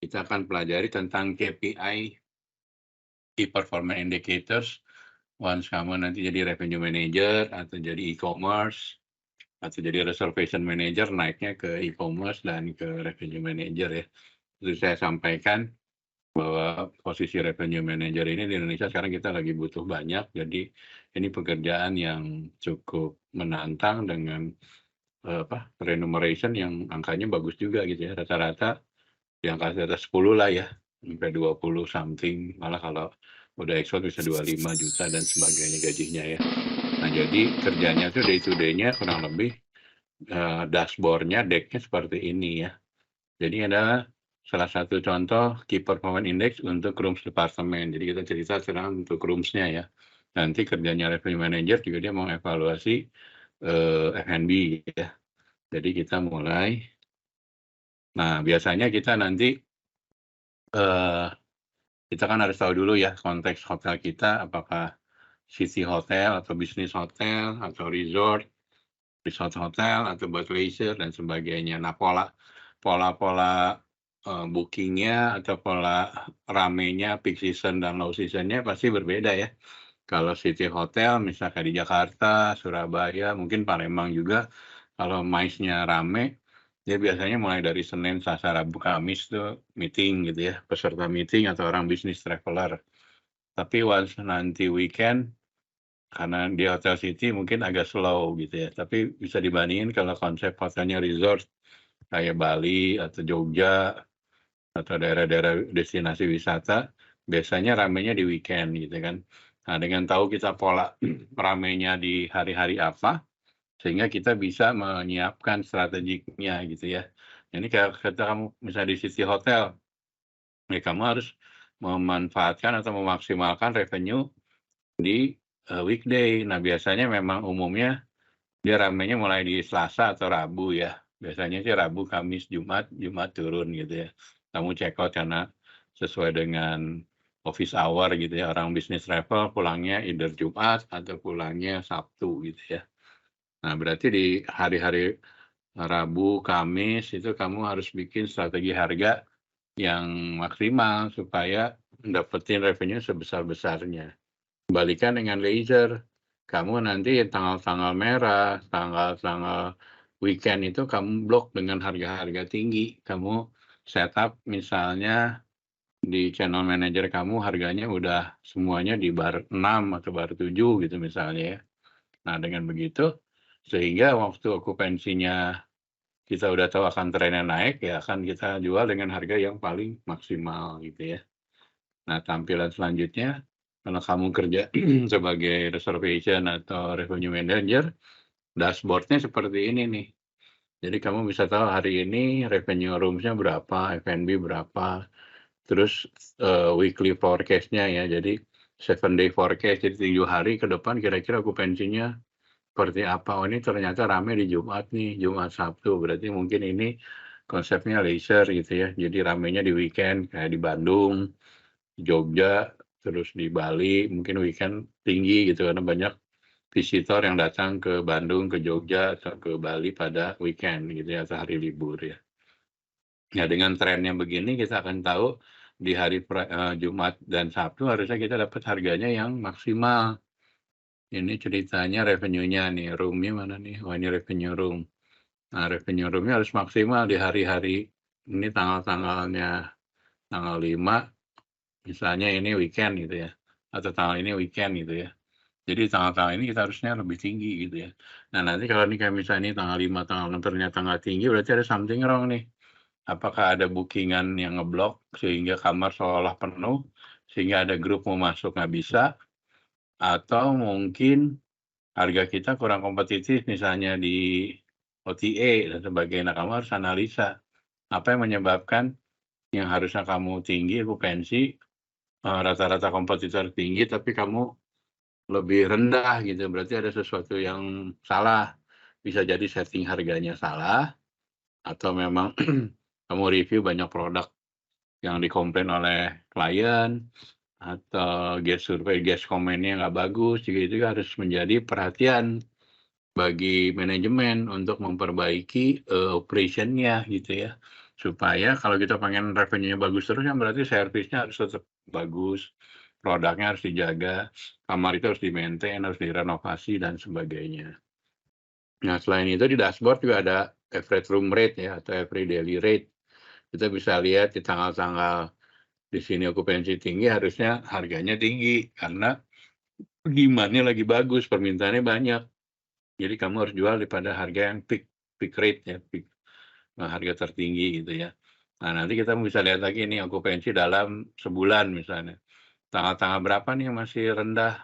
kita akan pelajari tentang KPI, Key Performance Indicators. Once kamu nanti jadi revenue manager atau jadi e-commerce atau jadi reservation manager, naiknya ke e-commerce dan ke revenue manager ya. Itu saya sampaikan bahwa posisi revenue manager ini di Indonesia sekarang kita lagi butuh banyak. Jadi ini pekerjaan yang cukup menantang dengan remuneration yang angkanya bagus juga gitu ya. Rata-rata di angka di atas 10 lah ya, sampai 20 something, malah kalau udah ekspor bisa 25 juta dan sebagainya gajinya ya. Nah jadi kerjanya tuh day to day-nya kurang lebih dashboard-nya, deck-nya seperti ini ya. Jadi adalah salah satu contoh Key Performance Index untuk rooms departemen. Jadi kita cerita sekarang untuk rooms-nya ya. Nanti kerjanya revenue manager juga dia mau evaluasi F&B ya. Jadi kita mulai. Nah biasanya kita nanti kita kan harus tahu dulu ya konteks hotel kita, apakah city hotel atau bisnis hotel atau resort hotel atau buat leisure dan sebagainya. Nah pola bookingnya atau pola ramenya peak season dan low seasonnya pasti berbeda ya. Kalau city hotel misalkan di Jakarta, Surabaya, mungkin Palembang juga, kalau MICE-nya rame, dia biasanya mulai dari Senin, Selasa, Rabu, Kamis tuh meeting gitu ya, peserta meeting atau orang bisnis traveler. Tapi once nanti weekend, karena di hotel city mungkin agak slow gitu ya, tapi bisa dibandingin kalau konsep hotelnya resort kayak Bali atau Jogja atau daerah-daerah destinasi wisata, biasanya ramenya di weekend gitu kan. Nah dengan tahu kita pola ramenya di hari-hari apa, sehingga kita bisa menyiapkan strateginya gitu ya. Ini kayak kamu misalnya di City Hotel, ya kamu harus memanfaatkan atau memaksimalkan revenue di weekday. Nah biasanya memang umumnya dia ramenya mulai di Selasa atau Rabu ya. Biasanya sih Rabu, Kamis, Jumat turun gitu ya. Kamu check out karena sesuai dengan office hour gitu ya. Orang bisnis travel pulangnya either Jumat atau pulangnya Sabtu gitu ya. Nah berarti di hari-hari Rabu, Kamis itu kamu harus bikin strategi harga yang maksimal supaya dapetin revenue sebesar-besarnya. Kembalikan dengan leisure, kamu nanti tanggal-tanggal merah, tanggal-tanggal weekend itu kamu blok dengan harga-harga tinggi. Kamu setup misalnya di channel manager kamu harganya udah semuanya di bar 6 atau bar 7 gitu misalnya ya. Nah dengan begitu, sehingga waktu okupansinya kita udah tahu akan trennya naik, ya akan kita jual dengan harga yang paling maksimal gitu ya. Nah tampilan selanjutnya, kalau kamu kerja sebagai reservation atau revenue manager, dashboard-nya seperti ini nih. Jadi kamu bisa tahu hari ini revenue rooms-nya berapa, F&B berapa, terus weekly forecast-nya ya. Jadi 7-day forecast, jadi 7 hari ke depan kira-kira okupansinya seperti apa. Oh ini ternyata rame di Jumat nih, Jumat Sabtu. Berarti mungkin ini konsepnya leisure gitu ya. Jadi ramenya di weekend kayak di Bandung, Jogja, terus di Bali, mungkin weekend tinggi gitu karena banyak visitor yang datang ke Bandung, ke Jogja, atau ke Bali pada weekend gitu ya, atau hari libur ya. Ya dengan trennya begini kita akan tahu di hari Jumat dan Sabtu harusnya kita dapat harganya yang maksimal. Ini ceritanya revenue-nya nih, room-nya mana nih? Oh ini revenue room. Nah revenue room-nya harus maksimal di hari-hari ini tanggal-tanggalnya, tanggal 5, misalnya ini weekend gitu ya, atau tanggal ini weekend gitu ya. Jadi tanggal-tanggal ini kita harusnya lebih tinggi gitu ya. Nah nanti kalau ini kayak misalnya ini tanggal 5, tanggal 6 ternyata nggak tinggi, berarti ada something wrong nih. Apakah ada bookingan yang ngeblok sehingga kamar seolah penuh, sehingga ada grup mau masuk nggak bisa, atau mungkin harga kita kurang kompetitif misalnya di OTA dan sebagainya. Nah, kamu harus analisa apa yang menyebabkan yang harusnya kamu tinggi okupansi, rata-rata kompetitor tinggi tapi kamu lebih rendah gitu, berarti ada sesuatu yang salah. Bisa jadi setting harganya salah, atau memang kamu review banyak produk yang dikomplain oleh klien, atau guest survey, guest komennya nggak bagus, juga itu harus menjadi perhatian bagi manajemen untuk memperbaiki operation-nya gitu ya. Supaya kalau kita pengen revenue-nya bagus terus kan berarti servisnya harus tetap bagus, produknya harus dijaga, kamar itu harus di-maintain, harus direnovasi dan sebagainya. Nah, selain itu di dashboard juga ada average room rate ya atau average daily rate. Kita bisa lihat di tanggal-tanggal di sini okupansi tinggi harusnya harganya tinggi karena demand-nya lagi bagus, permintaannya banyak. Jadi kamu harus jual daripada harga yang peak rate ya, harga tertinggi gitu ya. Nah, nanti kita bisa lihat lagi nih okupansi dalam sebulan misalnya. Tanggal-tanggal berapa nih yang masih rendah,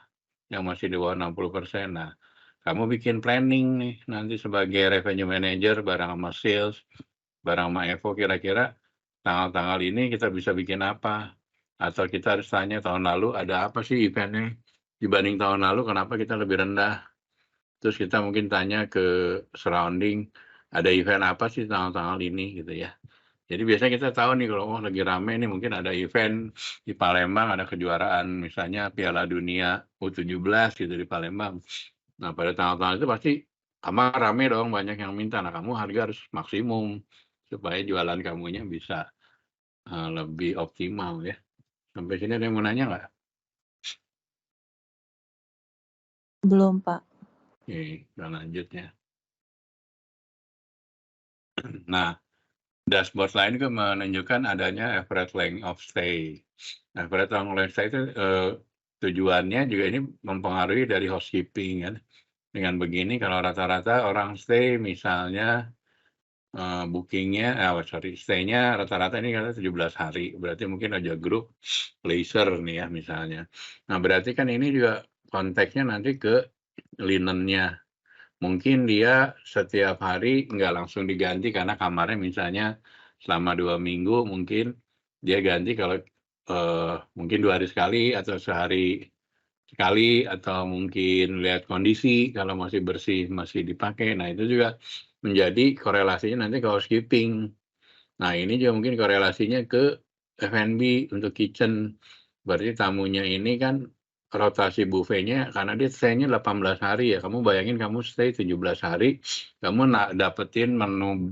yang masih di bawah 60%. Nah, kamu bikin planning nih nanti sebagai revenue manager bareng sama sales, bareng sama Evo kira-kira tanggal-tanggal ini kita bisa bikin apa? Atau kita harus tanya tahun lalu ada apa sih eventnya dibanding tahun lalu kenapa kita lebih rendah? Terus kita mungkin tanya ke surrounding, ada event apa sih tanggal-tanggal ini gitu ya. Jadi biasanya kita tahu nih kalau oh lagi rame nih mungkin ada event di Palembang, ada kejuaraan misalnya Piala Dunia U17 gitu di Palembang. Nah pada tanggal-tanggal itu pasti kamar rame dong, banyak yang minta. Nah kamu harga harus maksimum supaya jualan kamunya bisa lebih optimal ya. Sampai sini ada yang mau nanya nggak? Belum, Pak. Oke, kita lanjut ya. Nah, dashboard lain juga menunjukkan adanya average length of stay. Average length of stay itu tujuannya juga ini mempengaruhi dari housekeeping kan. Dengan begini kalau rata-rata orang stay misalnya bookingnya, stay-nya rata-rata ini kan 17 hari. Berarti mungkin ada grup leisure nih ya misalnya. Nah berarti kan ini juga konteksnya nanti ke linennya. Mungkin dia setiap hari nggak langsung diganti karena kamarnya misalnya selama 2 minggu mungkin dia ganti kalau mungkin 2 hari sekali atau sehari sekali atau mungkin lihat kondisi kalau masih bersih masih dipakai. Nah itu juga menjadi korelasinya nanti ke housekeeping. Nah ini juga mungkin korelasinya ke F&B untuk kitchen. Berarti tamunya ini kan rotasi buffetnya karena dia stay-nya 18 hari ya. Kamu bayangin kamu stay 17 hari, kamu dapetin menu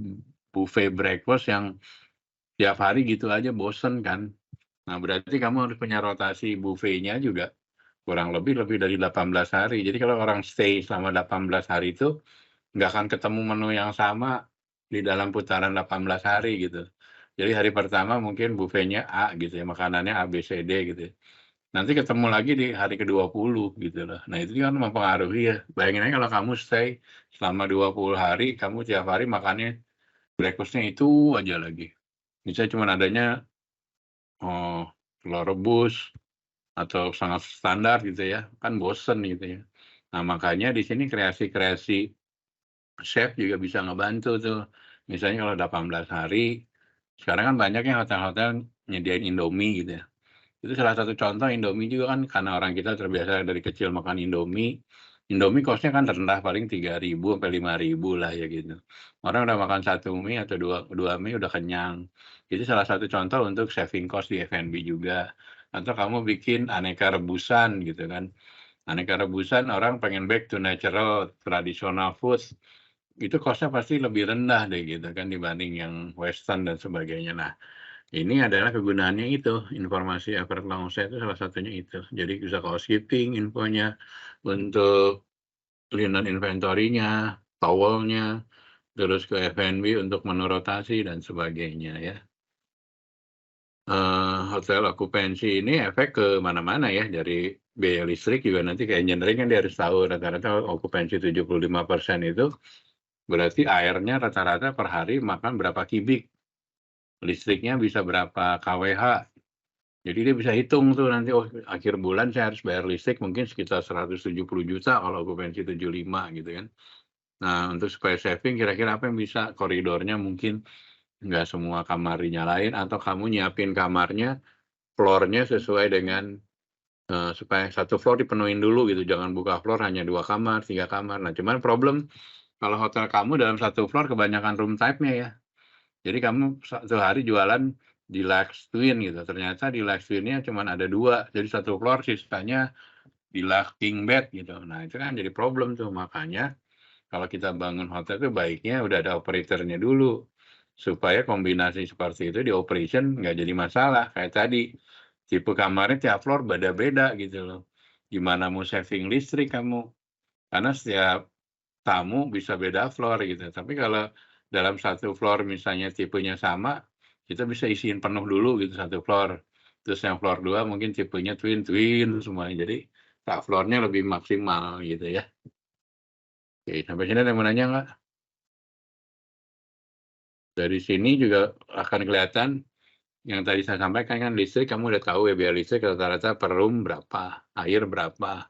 buffet breakfast yang tiap hari gitu aja bosen kan. Nah berarti kamu harus punya rotasi buffetnya juga kurang lebih dari 18 hari. Jadi kalau orang stay selama 18 hari itu nggak akan ketemu menu yang sama di dalam putaran 18 hari gitu. Jadi hari pertama mungkin buffetnya A gitu ya, makanannya A, B, C, D gitu ya. Nanti ketemu lagi di hari ke-20 gitu loh. Nah itu kan mempengaruhi ya. Bayangin aja kalau kamu stay selama 20 hari, kamu tiap hari makannya breakfast-nya itu aja lagi. Misalnya cuma adanya telur rebus atau sangat standar gitu ya, kan bosen gitu ya. Nah makanya di sini kreasi-kreasi chef juga bisa ngebantu tuh. Misalnya kalau 18 hari, sekarang kan banyak yang hotel-hotel nyediain Indomie gitu ya. Itu salah satu contoh Indomie juga kan karena orang kita terbiasa dari kecil makan Indomie. Indomie cost-nya kan rendah paling 3.000 sampai 5.000 lah ya gitu. Orang udah makan 1 mie atau dua mie udah kenyang. Itu salah satu contoh untuk saving cost di F&B juga. Atau kamu bikin aneka rebusan gitu kan. Aneka rebusan orang pengen back to natural, traditional food. Itu cost-nya pasti lebih rendah deh gitu kan dibanding yang western dan sebagainya. Nah, ini adalah kegunaannya itu, informasi average long stay itu salah satunya itu. Jadi bisa ke housekeeping infonya, untuk linen inventory-nya, towel-nya, terus ke F&B untuk menu rotasi dan sebagainya ya. Hotel okupansi ini efek ke mana-mana ya, dari biaya listrik juga nanti ke engineering kan dia harus tahu rata-rata okupansi 75% itu berarti airnya rata-rata per hari makan berapa kubik, listriknya bisa berapa kWh. Jadi dia bisa hitung tuh nanti, oh akhir bulan saya harus bayar listrik mungkin sekitar 170 juta kalau okupansi 75 gitu kan. Nah untuk supaya saving kira-kira apa yang bisa koridornya mungkin nggak semua kamar dinyalain atau kamu nyiapin kamarnya, floor-nya sesuai dengan supaya satu floor dipenuhin dulu gitu, jangan buka floor hanya 2 kamar, 3 kamar. Nah cuman problem kalau hotel kamu dalam satu floor kebanyakan room type-nya ya. Jadi kamu satu hari jualan di Lux Twin gitu, ternyata di Lux Twin-nya cuman ada 2, jadi satu floor sisanya di Lux King Bed gitu. Nah itu kan jadi problem tuh, makanya kalau kita bangun hotel itu baiknya udah ada operatornya dulu. supaya kombinasi seperti itu di operation nggak jadi masalah. Kayak tadi, tipe kamarnya tiap floor beda-beda gitu loh. Gimana mau saving listrik kamu? Karena setiap tamu bisa beda floor gitu. Tapi kalau dalam satu floor misalnya tipenya sama, kita bisa isiin penuh dulu gitu satu floor. Terus yang floor 2 mungkin tipenya twin-twin semuanya. Jadi tak floornya lebih maksimal gitu ya. Oke, sampai sini ada yang mau nanya nggak? Dari sini juga akan kelihatan yang tadi saya sampaikan kan listrik kamu udah tahu ya biaya listrik rata-rata per room berapa, air berapa.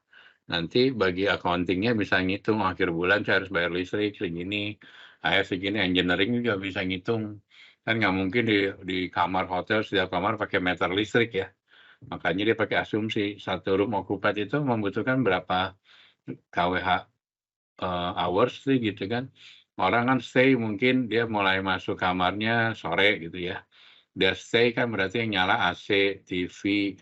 Nanti bagi accounting-nya bisa ngitung akhir bulan saya harus bayar listrik segini, air segini, engineering juga bisa ngitung. Kan nggak mungkin di kamar hotel setiap kamar pakai meter listrik ya. Makanya dia pakai asumsi satu room occupied itu membutuhkan berapa kWh hours sih gitu kan. Orang kan stay mungkin dia mulai masuk kamarnya sore gitu ya. Dia stay kan berarti yang nyala AC, TV,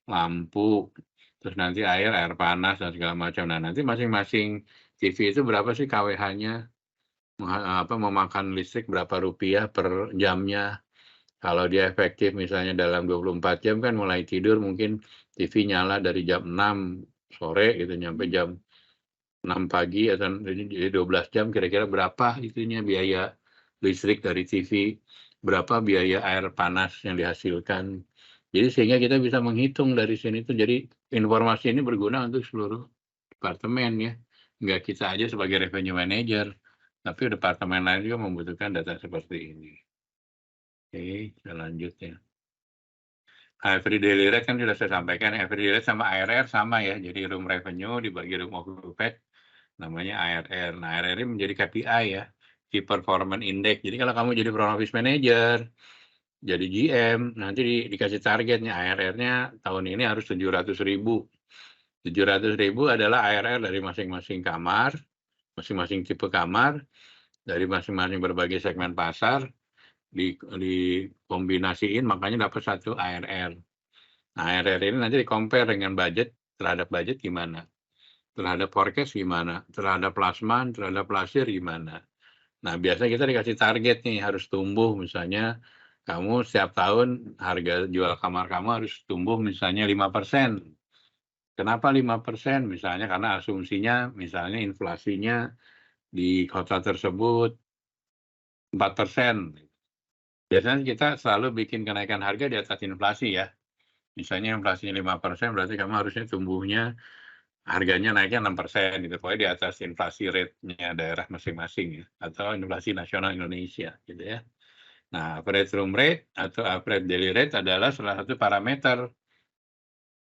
lampu, terus nanti air panas dan segala macam. Nah, nanti masing-masing TV itu berapa sih kWh-nya? Memakan listrik berapa rupiah per jamnya. Kalau dia efektif misalnya dalam 24 jam kan mulai tidur mungkin TV nyala dari jam 6 sore gitu nyampe jam 6 pagi atau jadi 12 jam kira-kira berapa itunya biaya listrik dari TV, berapa biaya air panas yang dihasilkan. Jadi sehingga kita bisa menghitung dari sini tuh jadi informasi ini berguna untuk seluruh departemen ya. Enggak kita aja sebagai revenue manager, tapi departemen lain juga membutuhkan data seperti ini. Oke, kita lanjut ya. Every daily rate kan sudah saya sampaikan, every daily rate sama ARR sama ya. Jadi room revenue dibagi room occupied namanya ARR. Nah, ARR ini menjadi KPI ya, Key Performance Index. Jadi kalau kamu jadi front office manager, jadi GM, nanti dikasih targetnya ARR-nya tahun ini harus 700.000. 700.000 adalah ARR dari masing-masing kamar, masing-masing tipe kamar, dari masing-masing berbagai segmen pasar, dikombinasiin makanya dapat satu ARR. Nah, ARR ini nanti di-compare dengan budget, terhadap budget gimana? Terhadap forecast gimana? Terhadap plasma, terhadap plasir gimana? Nah, biasanya kita dikasih target nih, harus tumbuh misalnya kamu setiap tahun harga jual kamar kamu harus tumbuh misalnya 5%. Kenapa 5%? Misalnya karena asumsinya misalnya inflasinya di kota tersebut 4%. Biasanya kita selalu bikin kenaikan harga di atas inflasi ya. Misalnya inflasinya 5% berarti kamu harusnya tumbuhnya harganya naiknya 6% gitu. Pokoknya di atas inflasi rate-nya daerah masing-masing ya. Atau inflasi nasional Indonesia gitu ya. Nah, average room rate atau average daily rate adalah salah satu parameter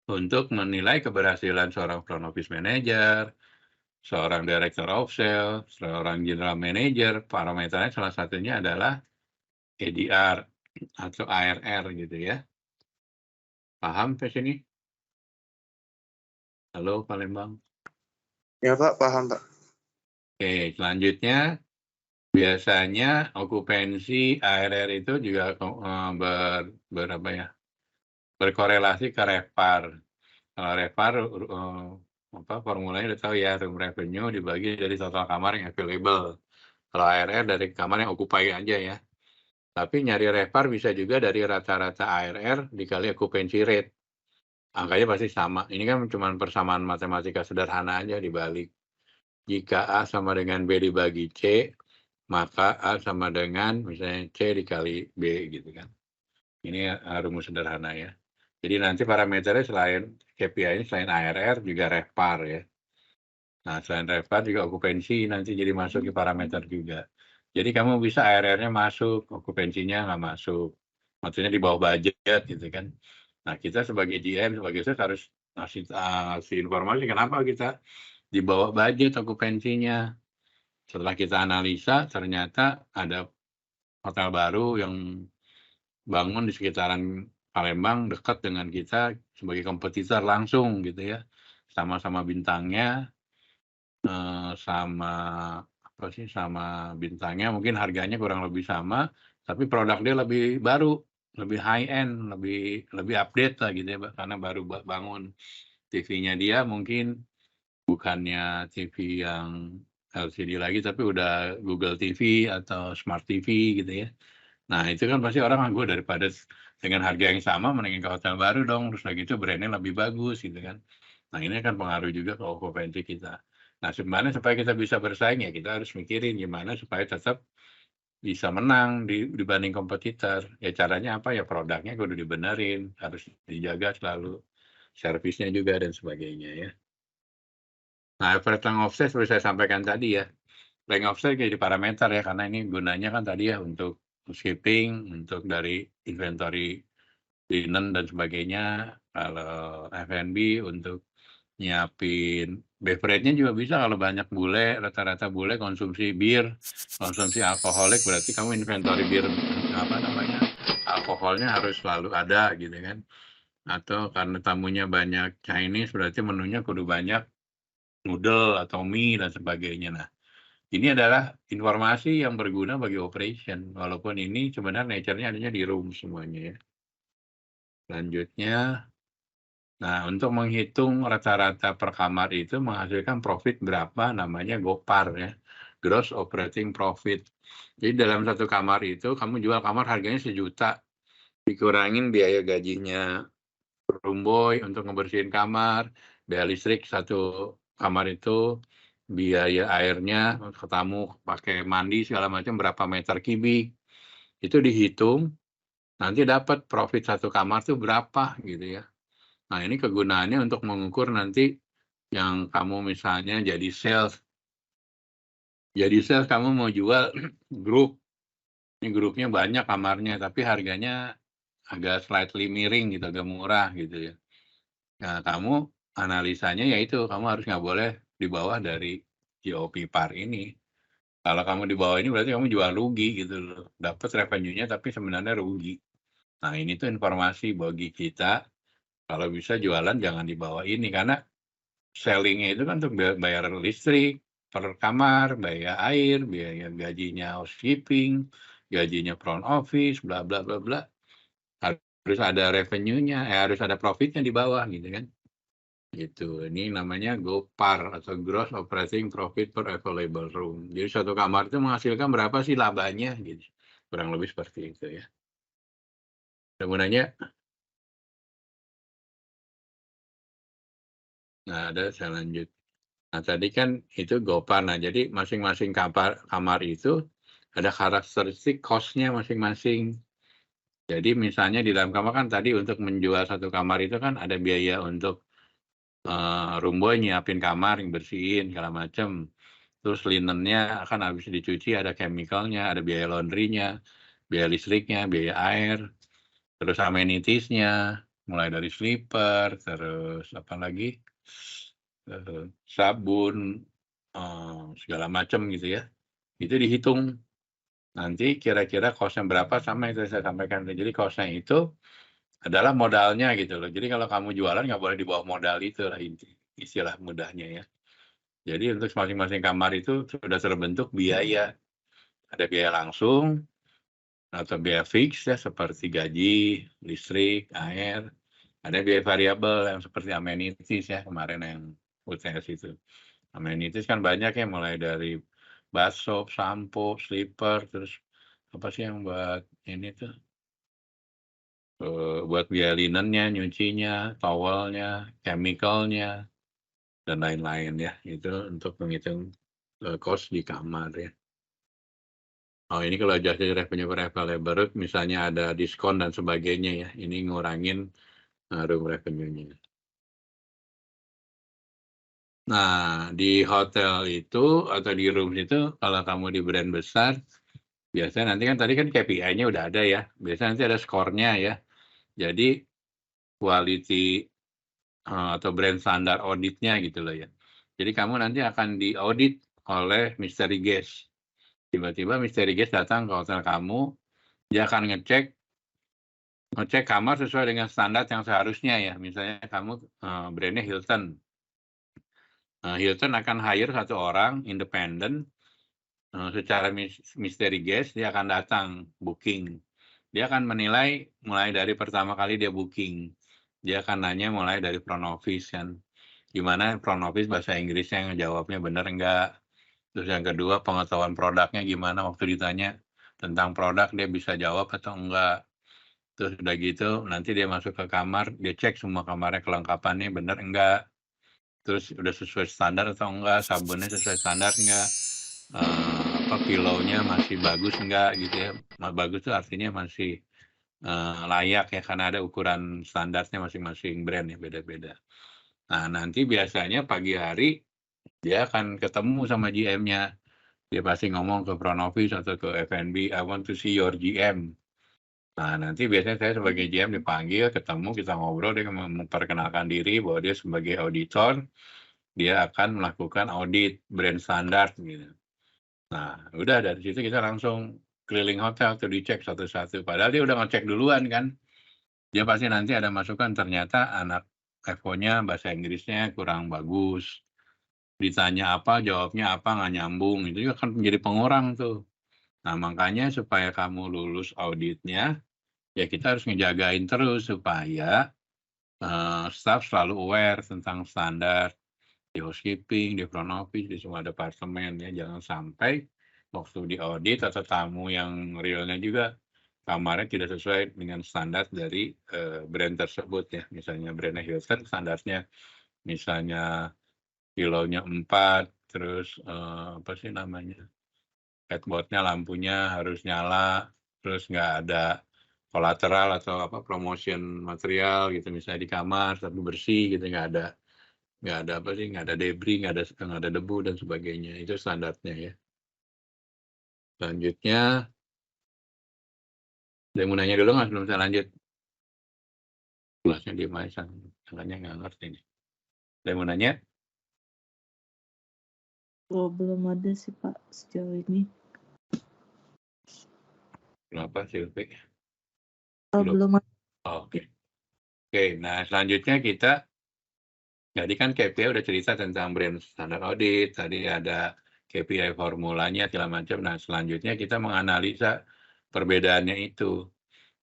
untuk menilai keberhasilan seorang front office manager, seorang director of sales, seorang general manager. Parameternya salah satunya adalah ADR atau ARR gitu ya. Paham ke sini? Halo Palembang. Ya Pak, paham Pak. Oke, selanjutnya biasanya okupansi ARR itu juga berapa ya? Berkorelasi ke RevPAR. Kalau RevPAR formulanya udah tahu ya, room revenue dibagi dari total kamar yang available. Kalau ARR dari kamar yang occupy aja ya. Tapi nyari RevPAR bisa juga dari rata-rata ARR dikali occupancy rate. Angkanya pasti sama. Ini kan cuma persamaan matematika sederhana aja dibalik. Jika A sama dengan B dibagi C, maka A sama dengan misalnya C dikali B gitu kan. Ini rumus sederhana ya. Jadi nanti parameternya selain KPI ini selain ARR juga RevPAR ya. Nah, selain RevPAR juga okupansi nanti jadi masuk ke parameter juga. Jadi kamu bisa ARR-nya masuk, okupansinya nggak masuk. Maksudnya di bawah budget gitu kan. Nah, kita sebagai GM, sebagai sales harus ngasih informasi kenapa kita di bawah budget okupansinya. Setelah kita analisa, ternyata ada hotel baru yang bangun di sekitaran Palembang dekat dengan kita sebagai kompetitor langsung gitu ya. Sama-sama bintangnya, sama apa sih, sama bintangnya mungkin harganya kurang lebih sama, tapi produk dia lebih baru, lebih high end, lebih update lah gitu ya, karena baru bangun. TV-nya dia mungkin bukannya TV yang LCD lagi tapi udah Google TV atau Smart TV gitu ya. Nah, itu kan pasti orang, "Gue daripada dengan harga yang sama mendingan ke hotel baru dong, terus udah gitu brand-nya lebih bagus," gitu kan. Nah, ini kan pengaruh juga ke okupansi kita. Nah, sebenarnya supaya kita bisa bersaing ya kita harus mikirin gimana supaya tetap bisa menang dibanding kompetitor. Ya caranya apa, ya produknya kudu dibenerin, harus dijaga selalu, servisnya juga dan sebagainya ya. Nah, average length of stay seperti saya sampaikan tadi ya, length of stay jadi parameter ya, karena ini gunanya kan tadi ya untuk shipping, untuk dari inventory linen dan sebagainya, kalau F&B untuk nyiapin beverage-nya juga bisa kalau banyak bule, rata-rata bule konsumsi bir, konsumsi alkoholik, berarti kamu inventory bir, apa namanya, alkoholnya harus selalu ada gitu kan. Atau karena tamunya banyak Chinese, berarti menunya kudu banyak noodle atau mie dan sebagainya. Nah, ini adalah informasi yang berguna bagi operation, walaupun ini sebenarnya nature-nya adanya di room semuanya ya. Selanjutnya, nah untuk menghitung rata-rata per kamar itu menghasilkan profit berapa, namanya GOPAR ya, Gross Operating Profit. Jadi dalam satu kamar itu kamu jual kamar harganya 1.000.000, dikurangin biaya gajinya room boy untuk ngebersihin kamar, biaya listrik satu kamar itu, biaya airnya ke tamu pakai mandi segala macam berapa meter kubik, itu dihitung, nanti dapat profit satu kamar tuh berapa gitu ya. Nah, ini kegunaannya untuk mengukur nanti yang kamu misalnya jadi sales. Jadi sales kamu mau jual grup, ini grupnya banyak kamarnya, tapi harganya agak slightly miring gitu, agak murah gitu ya. Nah, kamu analisanya yaitu kamu harus nggak boleh di bawah dari GOP PAR ini. Kalau kamu di bawah ini berarti kamu jual rugi gitu loh. Dapat revenue-nya tapi sebenarnya rugi. Nah, ini tuh informasi bagi kita, kalau bisa jualan jangan di bawah ini, karena selling-nya itu kan untuk bayar listrik per kamar, bayar air, biaya gajinya housekeeping, gajinya front office, bla bla bla bla. Harus ada revenue-nya, harus ada profit-nya di bawah gitu kan. Gitu. Ini namanya GOPAR atau Gross Operating Profit per Available Room. Jadi satu kamar itu menghasilkan berapa sih labanya gitu. Kurang lebih seperti itu ya. Sebenarnya, nah ada saya lanjut. Nah tadi kan itu GOPAR. Nah jadi masing-masing kamar itu ada karakteristik cost-nya masing-masing. Jadi misalnya di dalam kamar kan tadi untuk menjual satu kamar itu kan ada biaya untuk room boy nyiapin kamar, yang bersihin segala macam. Terus linennya akan habis dicuci, ada chemical-nya, ada biaya laundry-nya, biaya listriknya, biaya air, terus amenities-nya, mulai dari slipper, terus apa lagi, sabun, segala macam gitu ya. Itu dihitung. Nanti kira-kira cost-nya berapa, sama yang saya sampaikan. Jadi cost-nya itu adalah modalnya gitu loh. Jadi kalau kamu jualan nggak boleh di bawah modal itu lah istilah mudahnya ya. Jadi untuk masing-masing kamar itu sudah terbentuk biaya. Ada biaya langsung atau biaya fix ya seperti gaji, listrik, air. Ada biaya variabel yang seperti amenities ya kemarin yang UTS itu. Amenities kan banyak ya, mulai dari bath soap, sampo, slipper, terus apa sih yang buat ini tuh, buat biaya linennya, nyucinya, towelnya, chemicalnya, dan lain-lain ya. Itu untuk menghitung cost di kamar ya. Oh ini kalau adjusted revenue per available room misalnya ada diskon dan sebagainya ya, ini ngurangin room revenue-nya. Nah di hotel itu atau di room itu kalau kamu di brand besar, biasanya nanti kan tadi kan KPI-nya udah ada ya, biasanya nanti ada skornya ya. Jadi quality atau brand standar audit-nya gitu loh ya. Jadi kamu nanti akan diaudit oleh mystery guest. Tiba-tiba mystery guest datang ke hotel kamu, dia akan ngecek kamar sesuai dengan standar yang seharusnya ya. Misalnya kamu brandnya Hilton. Hilton akan hire satu orang independen secara mystery guest, dia akan datang booking. Dia akan menilai mulai dari pertama kali dia booking. Dia akan nanya mulai dari front office kan. Gimana front office bahasa Inggrisnya, jawabnya benar enggak. Terus yang kedua pengetahuan produknya gimana, waktu ditanya tentang produk dia bisa jawab atau enggak. Terus udah gitu nanti dia masuk ke kamar, dia cek semua kamarnya kelengkapannya bener enggak. Terus udah sesuai standar atau enggak, sabunnya sesuai standar enggak, pillow-nya masih bagus enggak gitu ya. Bagus tuh artinya masih, layak ya karena ada ukuran standarnya masing-masing brand ya, beda-beda. Nah nanti biasanya pagi hari dia akan ketemu sama GM-nya. Dia pasti ngomong ke front office atau ke F&B, "I want to see your GM." Nah, nanti biasanya saya sebagai GM dipanggil, ketemu, kita ngobrol, dia memperkenalkan diri bahwa dia sebagai auditor, dia akan melakukan audit brand standar gitu. Nah, udah dari situ kita langsung keliling hotel tuh dicek satu-satu. Padahal dia udah ngecek duluan kan. Dia pasti nanti ada masukan ternyata anak FO-nya bahasa Inggrisnya kurang bagus. Ditanya apa, jawabnya apa, nggak nyambung. Itu juga kan menjadi pengurang tuh. Nah, makanya supaya kamu lulus auditnya, ya kita harus ngejagain terus supaya staff selalu aware tentang standar di housekeeping, di front office, di semua departemen ya. Jangan sampai waktu di audit atau tamu yang realnya juga kamarnya tidak sesuai dengan standar dari brand tersebut ya. Misalnya brandnya Hilton, standarnya misalnya kilonya 4, terus apa sih namanya, headboard-nya lampunya harus nyala, terus nggak ada kolateral atau apa promotion material gitu misalnya di kamar tapi bersih gitu, nggak ada apa sih, nggak ada debris, nggak ada debu dan sebagainya, itu standarnya ya. Selanjutnya ada yang mau nanya dulu nggak sebelum saya lanjut? Kelasnya diem aja, makanya nggak ngerti nih. Ada yang mau nanya? Oh, belum ada sih Pak sejauh ini. Kenapa Silvi? Oh, Belum. belum ada. Oh, oke. Oke, nah selanjutnya kita jadi kan KPI udah cerita tentang brand standar audit, tadi ada KPI formulanya segala macam. Nah, selanjutnya kita menganalisa perbedaannya itu.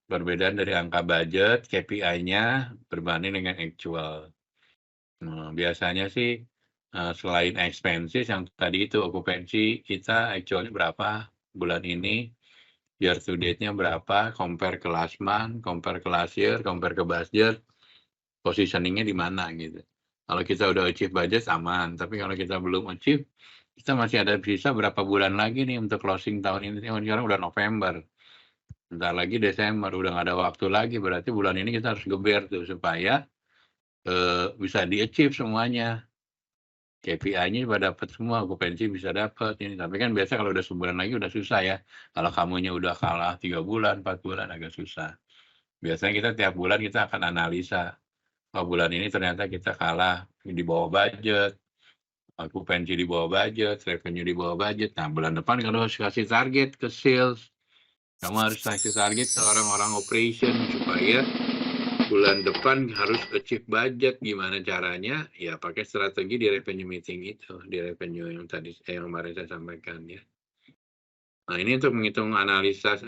Perbedaan dari angka budget, KPI-nya berbanding dengan actual. Nah, biasanya sih selain expenses yang tadi itu okupansi kita actualnya berapa bulan ini, year to date-nya berapa, compare ke last month, compare ke last year, compare ke budget, positioning-nya di mana gitu. Kalau kita udah achieve budget aman, tapi kalau kita belum achieve, kita masih ada sisa berapa bulan lagi nih untuk closing tahun ini. Sekarang udah November, bentar lagi Desember, udah nggak ada waktu lagi. Berarti bulan ini kita harus geber tuh supaya bisa di-achieve semuanya. KPI-nya juga dapat semua, okupansi bisa dapat ini. Tapi kan biasa kalau udah sebulan lagi udah susah ya. Kalau kamunya udah kalah 3 bulan, 4 bulan agak susah. Biasanya kita tiap bulan kita akan analisa. Oh, bulan ini ternyata kita kalah di bawah budget, okupansi di bawah budget, revenue di bawah budget. Nah, bulan depan kalau harus kasih target ke sales, kamu harus kasih target ke orang-orang operation supaya bulan depan harus achieve budget. Gimana caranya? Ya pakai strategi di revenue meeting itu, di revenue yang tadi yang kemarin saya sampaikan ya. Nah, ini untuk menghitung analisa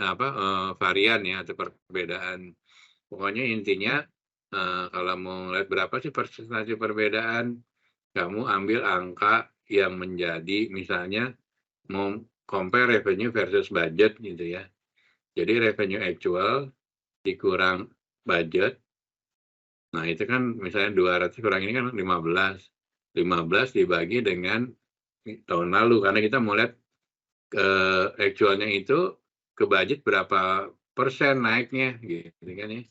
varian ya atau perbedaan. Pokoknya intinya kalau mau lihat berapa sih persentase perbedaan, kamu ambil angka yang menjadi misalnya mau compare revenue versus budget gitu ya. Jadi revenue actual dikurang budget. Nah, itu kan misalnya 200 kurang ini kan 15. 15 dibagi dengan tahun lalu karena kita mau lihat actualnya itu ke budget berapa persen naiknya gitu kan ya.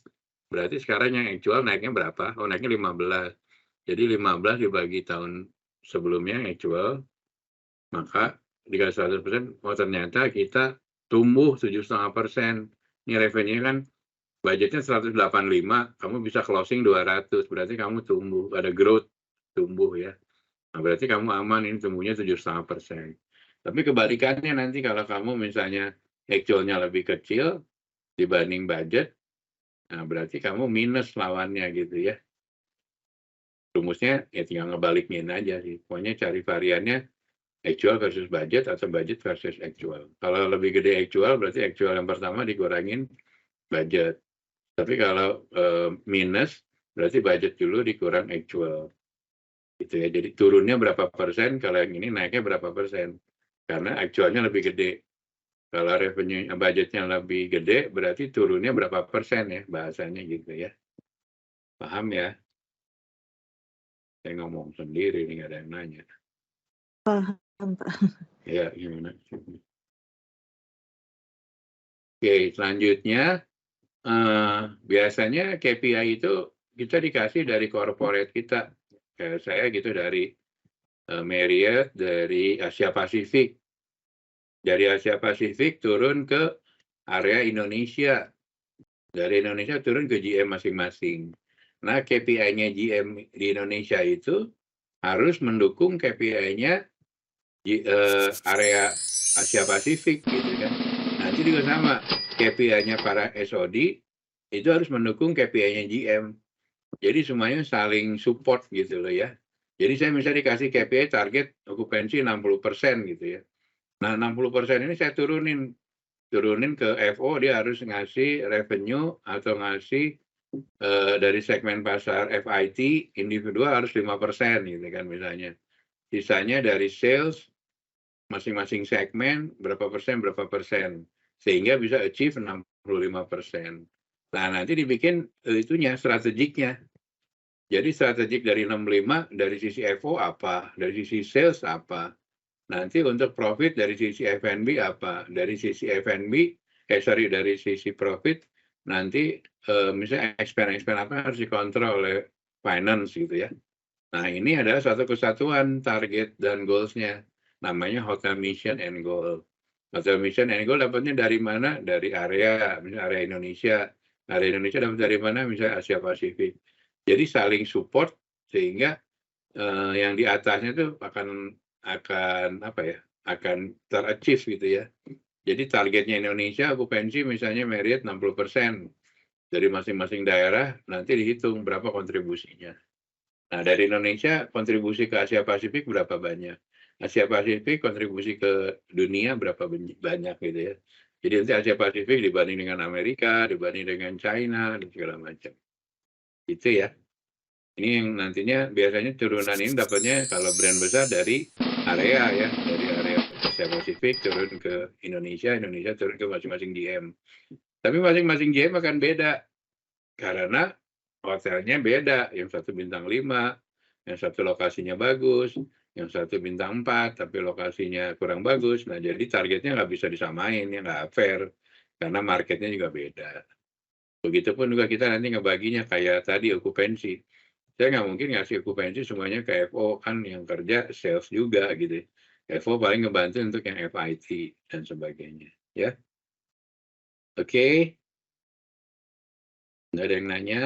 Berarti sekarang yang actual naiknya berapa? Oh, naiknya 15. Jadi 15 dibagi tahun sebelumnya actual, maka dikali 100%, oh ternyata kita tumbuh 7,5%. Ini revenue kan budgetnya 185, kamu bisa closing 200, berarti kamu tumbuh, ada growth, tumbuh ya. Nah, berarti kamu aman, ini tumbuhnya 7,5%. Tapi kebalikannya nanti kalau kamu misalnya actualnya lebih kecil dibanding budget, nah berarti kamu minus lawannya gitu ya. Rumusnya ya tinggal ngebalikin aja sih. Pokoknya cari variannya actual versus budget atau budget versus actual. Kalau lebih gede actual, berarti actual yang pertama dikurangin budget. Tapi kalau minus, berarti budget dulu dikurang actual. Gitu ya. Jadi turunnya berapa persen, kalau yang ini naiknya berapa persen. karena aktualnya lebih gede. Kalau revenue budgetnya lebih gede, berarti turunnya berapa persen ya, bahasanya gitu ya. Paham ya? Saya ngomong sendiri nih, nggak ada yang nanya. Paham, Pak. Ya, gimana? Oke, selanjutnya biasanya KPI itu kita dikasih dari corporate kita. Kayak saya gitu dari Marriott, dari Asia Pasifik. Dari Asia Pasifik turun ke area Indonesia. Dari Indonesia turun ke GM masing-masing. Nah, KPI-nya GM di Indonesia itu harus mendukung KPI-nya area Asia Pasifik gitu kan. Nanti juga sama, KPI-nya para SOD itu harus mendukung KPI-nya GM. Jadi semuanya saling support gitu loh ya. Jadi saya misalnya dikasih KPI target okupansi 60% gitu ya. Nah, 60% ini saya turunin ke FO, dia harus ngasih revenue atau ngasih dari segmen pasar FIT individual harus 5% gitu kan misalnya. Sisanya dari sales masing-masing segmen berapa persen sehingga bisa achieve 65%. Nah, nanti dibikin itunya strategiknya. Jadi strategik dari 65 dari sisi FO apa, dari sisi sales apa. Nanti untuk profit dari sisi F&B apa, dari sisi F&B dari sisi profit nanti misalnya expense apa harus dikontrol oleh finance gitu ya. Nah, ini adalah satu kesatuan target dan goals-nya. Namanya Hotel Mission and Goal. Hotel Mission and Goal dapatnya dari mana? Dari area, misalnya area Indonesia. Area Indonesia dapat dari mana? Misalnya Asia Pasifik. Jadi saling support sehingga yang di atasnya itu akan apa ya? Akan ter-achieve gitu ya. Jadi targetnya Indonesia okupansi misalnya Marriott 60%. Dari masing-masing daerah nanti dihitung berapa kontribusinya. Nah, dari Indonesia kontribusi ke Asia Pasifik berapa banyak? Asia Pasifik kontribusi ke dunia berapa banyak gitu ya. Jadi nanti Asia Pasifik dibanding dengan Amerika, dibanding dengan China, dan segala macam. Itu ya. Ini yang nantinya biasanya turunan ini dapatnya kalau brand besar dari area ya, dari area Asia Pasifik turun ke Indonesia, Indonesia turun ke masing-masing GM. Tapi masing-masing GM akan beda karena hotelnya beda, yang satu bintang 5, yang satu lokasinya bagus, yang satu bintang 4, tapi lokasinya kurang bagus. Nah, jadi targetnya nggak bisa disamain, ya nggak fair, karena marketnya juga beda. Begitupun juga kita nanti ngebaginya kayak tadi okupansi. Saya nggak mungkin ngasih okupansi semuanya ke FO, kan yang kerja sales juga gitu. FO paling ngebantu untuk yang FIT dan sebagainya. Ya, oke. Nggak ada yang nanya.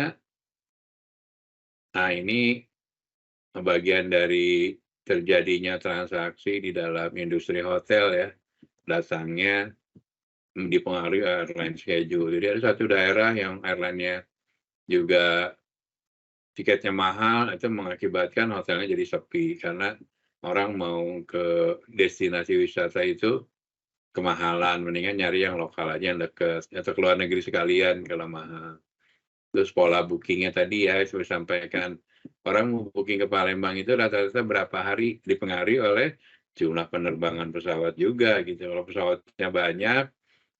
Nah, ini bagian dari terjadinya transaksi di dalam industri hotel ya, datangnya dipengaruhi airline schedule. Jadi ada satu daerah yang airline-nya juga tiketnya mahal, itu mengakibatkan hotelnya jadi sepi karena orang mau ke destinasi wisata itu kemahalan, mendingan nyari yang lokal aja yang dekat atau ke luar negeri sekalian kalau mahal. Terus pola bookingnya tadi ya saya sampaikan, orang mau booking ke Palembang itu rata-rata berapa hari dipengaruhi oleh jumlah penerbangan pesawat juga gitu. Kalau pesawatnya banyak,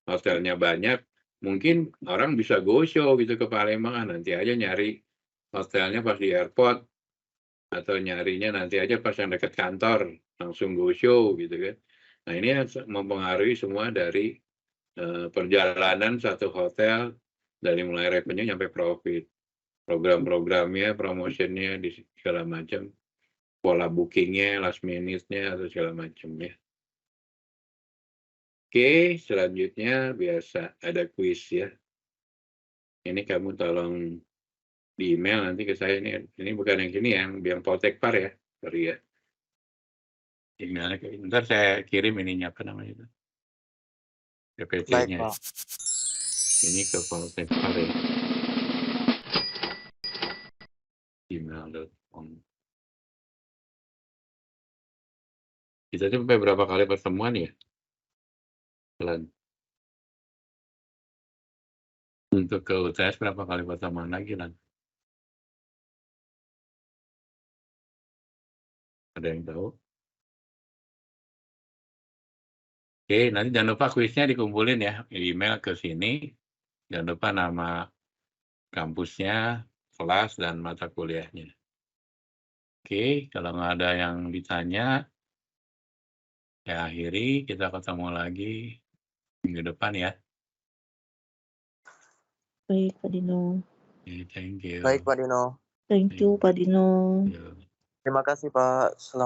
hotelnya banyak, mungkin orang bisa go show gitu ke Palembang, nanti aja nyari hotelnya pas di airport atau nyarinya nanti aja pas yang dekat kantor langsung go show gitu kan. Nah, ini mempengaruhi semua dari perjalanan satu hotel dari mulai revenue sampai profit. Program-programnya, promotionnya, di segala macam, pola bookingnya, last minute-nya, atau segala macamnya. Oke, selanjutnya biasa ada quiz ya. Ini kamu tolong di email nanti ke saya ini bukan yang sini yang Poltekpar ya, sorry ya. Emailnya ntar saya kirim ininya apa namanya itu, PPT-nya. Ini ke Poltekpar ya. Email.com. Kita tuh berapa kali pertemuan ya? Lan. Untuk ke UTS berapa kali pertemuan lagi Lan? Ada yang tahu? Oke, nanti jangan lupa kuisnya dikumpulin ya, email ke sini. Jangan lupa nama kampusnya, kelas, dan mata kuliahnya. Oke, kalau nggak ada yang ditanya, saya akhiri. Kita ketemu lagi minggu depan ya. Baik, Pak Dino. Oke, thank you. Baik, Pak Dino. Thank you, Pak Dino. Yo. Terima kasih, Pak. Selamat